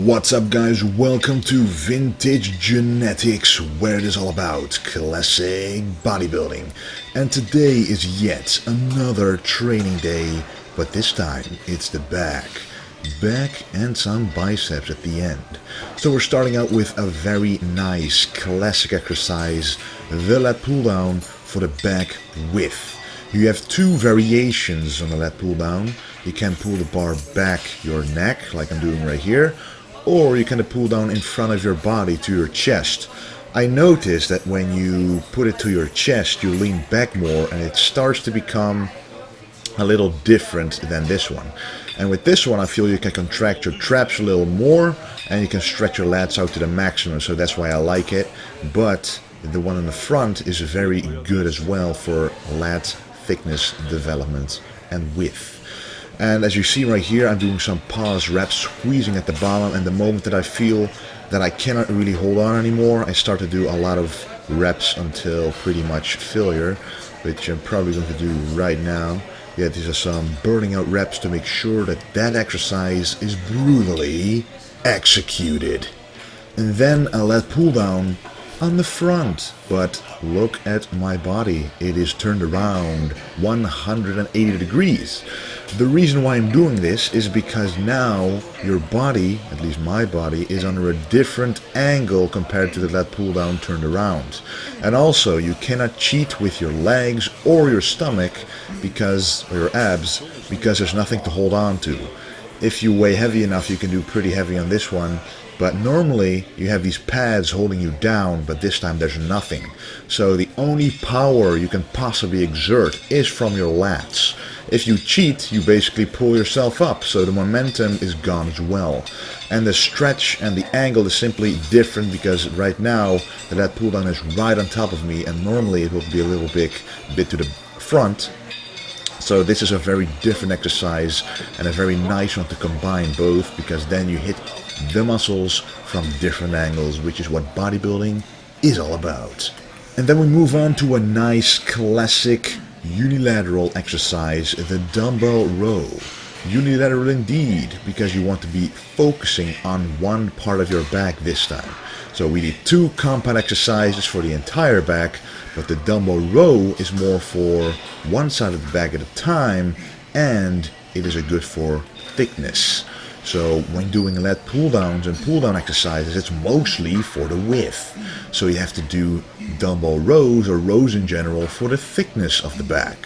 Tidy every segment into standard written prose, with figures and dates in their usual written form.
What's up guys, welcome to Vintage Genetics, where it is all about classic bodybuilding. And today is yet another training day, but this time it's the back and some biceps at the end. So we're starting out with a very nice classic exercise, the Lat Pulldown for the back width. You have two variations on the Lat Pulldown. You can pull the bar back your neck, like I'm doing right here, or you can pull down in front of your body to your chest. I noticed that when you put it to your chest, you lean back more and it starts to become a little different than this one. And with this one, I feel you can contract your traps a little more and you can stretch your lats out to the maximum, so that's why I like it. But the one in the front is very good as well for lat thickness development and width. And as you see right here, I'm doing some pause reps, squeezing at the bottom, and the moment that I feel that I cannot really hold on anymore, I start to do a lot of reps until pretty much failure, which I'm probably going to do right now. Yeah, these are some burning out reps to make sure that that exercise is brutally executed. And then a lat pull down on the front, but look at my body, it is turned around 180 degrees. The reason why I'm doing this is because now your body, at least my body, is under a different angle compared to the lat pull down turned around. And also you cannot cheat with your legs or your stomach or your abs, because there's nothing to hold on to. If you weigh heavy enough, you can do pretty heavy on this one. But normally you have these pads holding you down, but this time there's nothing. So the only power you can possibly exert is from your lats. If you cheat, you basically pull yourself up, so the momentum is gone as well. And the stretch and the angle is simply different because right now the lat pull down is right on top of me, and normally it would be a little bit to the front. So this is a very different exercise and a very nice one to combine both, because then you hit the muscles from different angles, which is what bodybuilding is all about. And then we move on to a nice classic unilateral exercise, the Dumbbell Row. Unilateral indeed, because you want to be focusing on one part of your back this time. So we did two compound exercises for the entire back, but the Dumbbell Row is more for one side of the back at a time, and it is a good for thickness. So when doing lat pull downs and pull down exercises, it's mostly for the width. So you have to do dumbbell rows or rows in general for the thickness of the back.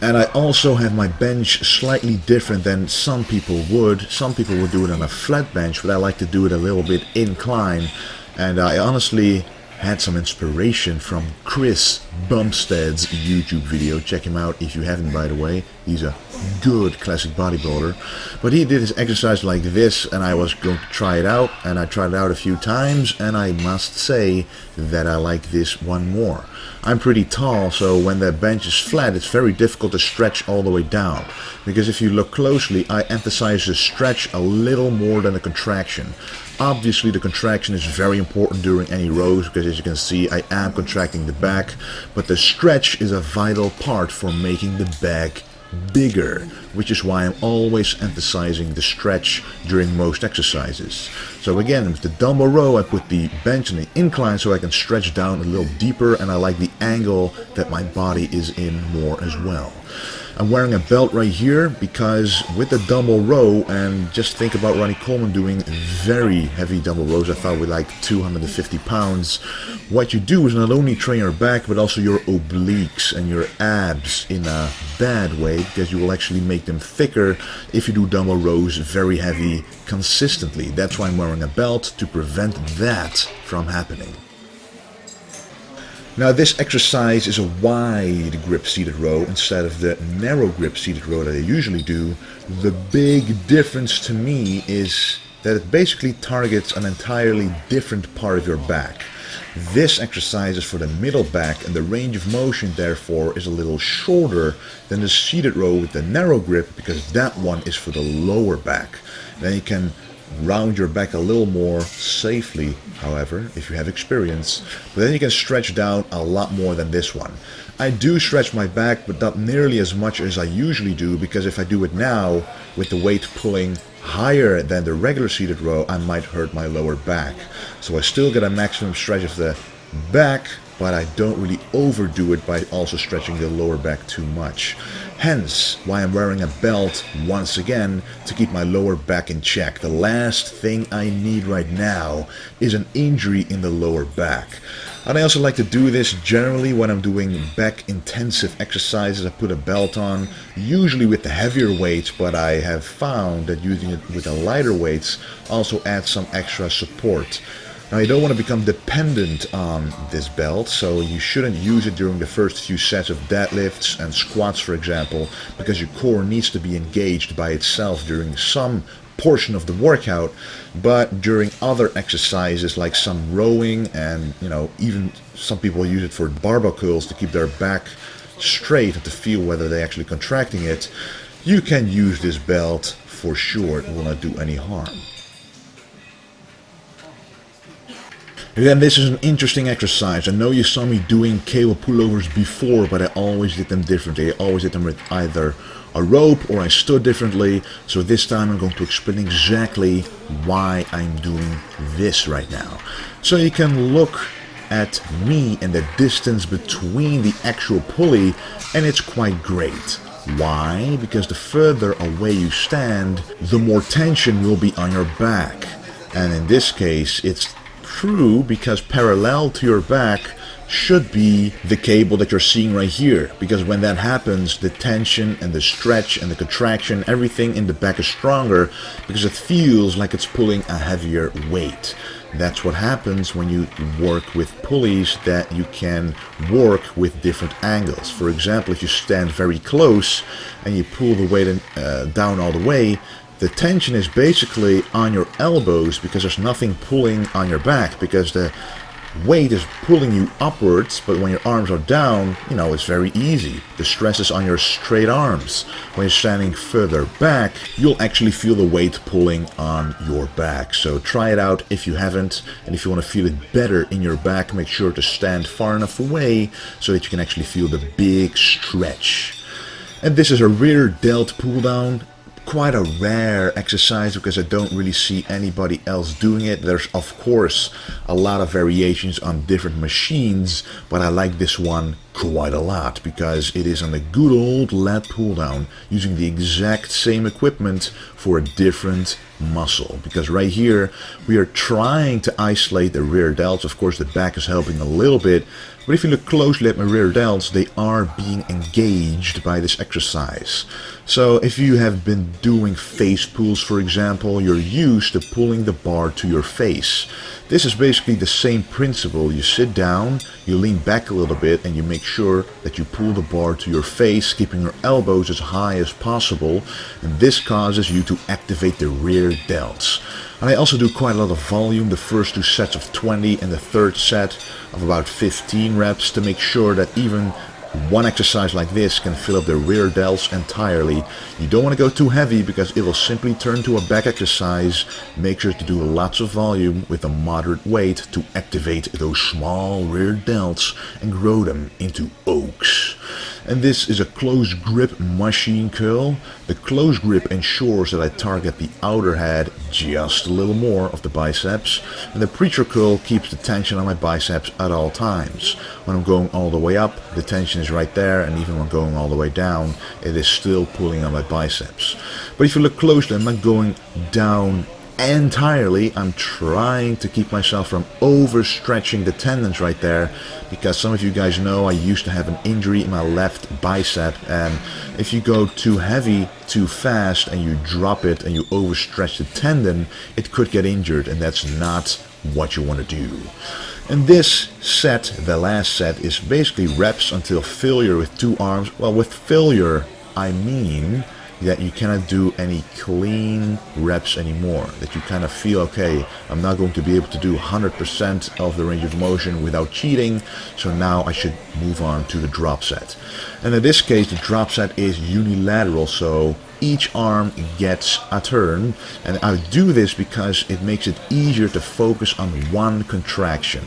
And I also have my bench slightly different than some people would. Some people would do it on a flat bench, but I like to do it a little bit incline. And I honestly had some inspiration from Chris Bumstead's YouTube video. Check him out if you haven't, by the way. He's a good classic bodybuilder. But he did his exercise like this, and I was going to try it out, and I tried it out a few times, and I must say that I like this one more. I'm pretty tall, so when the bench is flat, it's very difficult to stretch all the way down. Because if you look closely, I emphasize the stretch a little more than the contraction. Obviously the contraction is very important during any rows, because as you can see I am contracting the back, but the stretch is a vital part for making the back bigger, which is why I'm always emphasizing the stretch during most exercises. So again, with the dumbbell row, I put the bench in the incline so I can stretch down a little deeper, and I like the angle that my body is in more as well. I'm wearing a belt right here because with the dumbbell row, and just think about Ronnie Coleman doing very heavy dumbbell rows, I thought with like 250 pounds, what you do is not only train your back but also your obliques and your abs in a bad way, because you will actually make them thicker if you do dumbbell rows very heavy consistently. That's why I'm wearing a belt, to prevent that from happening. Now this exercise is a wide grip seated row instead of the narrow grip seated row that I usually do. The big difference to me is that it basically targets an entirely different part of your back. This exercise is for the middle back, and the range of motion therefore is a little shorter than the seated row with the narrow grip, because that one is for the lower back. Then you can round your back a little more safely, however, if you have experience. But then you can stretch down a lot more than this one. I do stretch my back, but not nearly as much as I usually do, because if I do it now with the weight pulling higher than the regular seated row, I might hurt my lower back. So I still get a maximum stretch of the back, but I don't really overdo it by also stretching the lower back too much. Hence why I'm wearing a belt once again to keep my lower back in check. The last thing I need right now is an injury in the lower back. And I also like to do this generally when I'm doing back intensive exercises. I put a belt on, usually with the heavier weights, but I have found that using it with the lighter weights also adds some extra support. Now, you don't want to become dependent on this belt, so you shouldn't use it during the first few sets of deadlifts and squats, for example, because your core needs to be engaged by itself during some portion of the workout. But during other exercises like some rowing and, even some people use it for barbell curls to keep their back straight and to feel whether they're actually contracting it, you can use this belt for sure. It will not do any harm. Again, this is an interesting exercise. I know you saw me doing cable pullovers before, but I always did them differently. I always did them with either a rope or I stood differently. So this time I'm going to explain exactly why I'm doing this right now. So you can look at me and the distance between the actual pulley, and it's quite great. Why? Because the further away you stand, the more tension will be on your back. And in this case, it's true because parallel to your back should be the cable that you're seeing right here, because when that happens, the tension and the stretch and the contraction, everything in the back is stronger because it feels like it's pulling a heavier weight. That's what happens when you work with pulleys that you can work with different angles. For example, if you stand very close and you pull the weight down all the way, the tension is basically on your elbows because there's nothing pulling on your back, because the weight is pulling you upwards. But when your arms are down, it's very easy. The stress is on your straight arms. When you're standing further back, you'll actually feel the weight pulling on your back. So try it out if you haven't, and if you want to feel it better in your back, make sure to stand far enough away so that you can actually feel the big stretch. And this is a rear delt pull down. Quite a rare exercise because I don't really see anybody else doing it. There's of course a lot of variations on different machines, but I like this one quite a lot because it is on the good old lat pull down using the exact same equipment for a different muscle. Because right here we are trying to isolate the rear delts. Of course the back is helping a little bit, but if you look closely at my rear delts, they are being engaged by this exercise. So if you have been doing face pulls, for example, you're used to pulling the bar to your face. This is basically the same principle. You sit down, you lean back a little bit, and you make sure that you pull the bar to your face, keeping your elbows as high as possible, and this causes you to activate the rear delts. And I also do quite a lot of volume, the first two sets of 20 and the third set of about 15 reps, to make sure that even one exercise like this can fill up the rear delts entirely. You don't want to go too heavy because it will simply turn to a back exercise. Make sure to do lots of volume with a moderate weight to activate those small rear delts and grow them into oaks. And this is a close grip machine curl. The close grip ensures that I target the outer head just a little more of the biceps, and the preacher curl keeps the tension on my biceps at all times. When I'm going all the way up, the tension is right there, and even when going all the way down, it is still pulling on my biceps. But if you look closely, I'm not going down entirely. I'm trying to keep myself from overstretching the tendons right there, because some of you guys know I used to have an injury in my left bicep, and if you go too heavy too fast and you drop it and you overstretch the tendon, it could get injured, and that's not what you want to do. And this set, the last set, is basically reps until failure with two arms. Well, with failure I mean that you cannot do any clean reps anymore, that you kind of feel, okay, I'm not going to be able to do 100% of the range of motion without cheating, so now I should move on to the drop set. And in this case, the drop set is unilateral, so each arm gets a turn, and I do this because it makes it easier to focus on one contraction.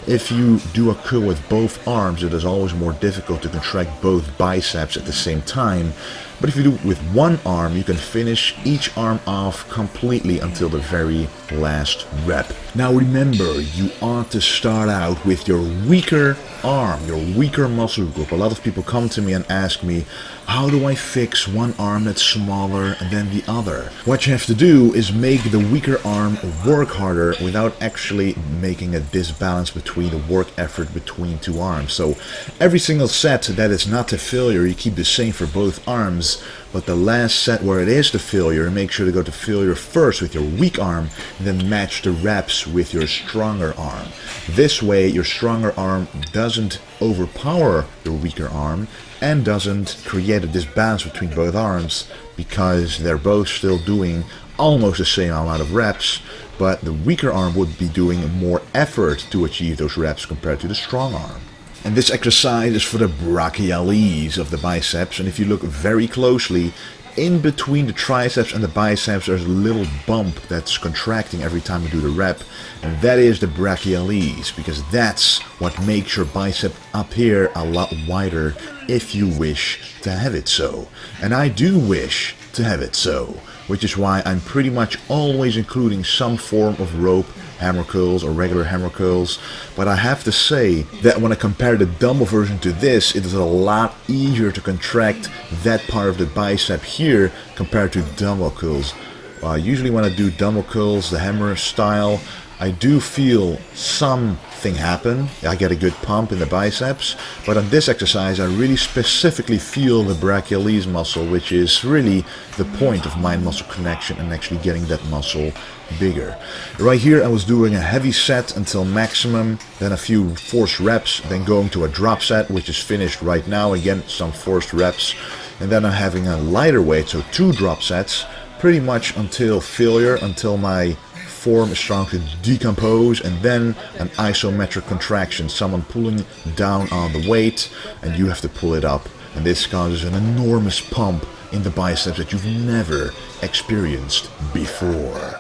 If you do a curl with both arms, it is always more difficult to contract both biceps at the same time. But if you do it with one arm, you can finish each arm off completely until the very last rep. Now remember, you ought to start out with your weaker arm, your weaker muscle group. A lot of people come to me and ask me, how do I fix one arm that's smaller than the other? What you have to do is make the weaker arm work harder without actually making a disbalance between the work effort between two arms. So every single set that is not to failure, you keep the same for both arms, but the last set where it is to failure, make sure to go to failure first with your weak arm, and then match the reps with your stronger arm. This way, your stronger arm doesn't overpower your weaker arm and doesn't create a disbalance between both arms, because they're both still doing almost the same amount of reps, but the weaker arm would be doing more effort to achieve those reps compared to the strong arm. And this exercise is for the brachialis of the biceps, and if you look very closely, in between the triceps and the biceps there's a little bump that's contracting every time you do the rep, and that is the brachialis, because that's what makes your bicep up here a lot wider if you wish to have it so. And I do wish to have it so, which is why I'm pretty much always including some form of rope hammer curls or regular hammer curls. But I have to say that when I compare the dumbbell version to this, it is a lot easier to contract that part of the bicep here compared to dumbbell curls. Usually when I do dumbbell curls, the hammer style, I do feel something happen. I get a good pump in the biceps, but on this exercise I really specifically feel the brachialis muscle, which is really the point of mind-muscle connection and actually getting that muscle bigger. Right here I was doing a heavy set until maximum, then a few forced reps, then going to a drop set, which is finished right now, again some forced reps, and then I'm having a lighter weight, so 2 drop sets, pretty much until failure, until my form is starting to decompose, and then an isometric contraction, someone pulling down on the weight and you have to pull it up, and this causes an enormous pump in the biceps that you've never experienced before.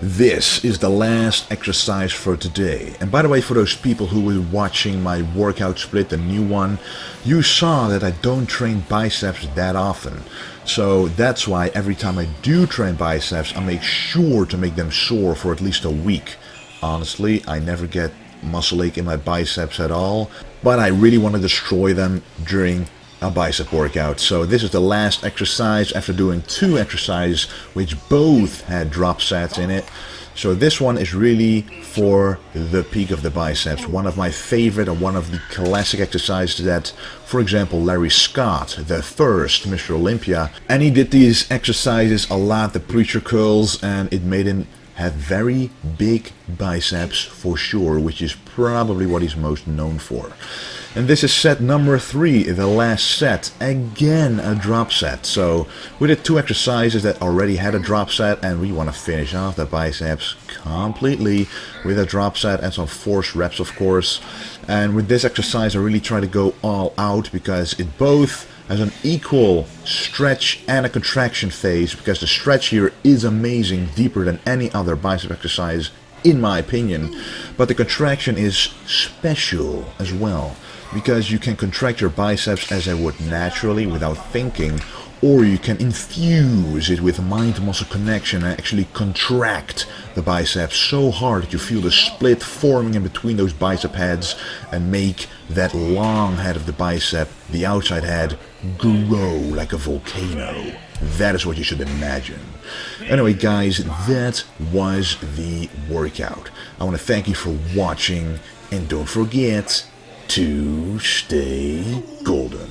This is the last exercise for today. And by the way, for those people who were watching my workout split, the new one, you saw that I don't train biceps that often. So that's why every time I do train biceps, I make sure to make them sore for at least a week. Honestly, I never get muscle ache in my biceps at all, but I really want to destroy them during a bicep workout. So this is the last exercise after doing 2 exercises which both had drop sets in it. So this one is really for the peak of the biceps, one of my favorite and one of the classic exercises that, for example, Larry Scott, the first Mr. Olympia, and he did these exercises a lot, the preacher curls, and it made him have very big biceps for sure, which is probably what he's most known for. And this is set number 3, the last set, again a drop set. So we did 2 exercises that already had a drop set, and we want to finish off the biceps completely with a drop set and some forced reps, of course. And with this exercise I really try to go all out, because it both has an equal stretch and a contraction phase, because the stretch here is amazing, deeper than any other bicep exercise in my opinion, but the contraction is special as well, because you can contract your biceps as I would naturally without thinking, or you can infuse it with mind-muscle connection and actually contract the biceps so hard that you feel the split forming in between those bicep heads and make that long head of the bicep, the outside head, grow like a volcano. That is what you should imagine. Anyway guys, that was the workout. I want to thank you for watching, and don't forget to stay golden.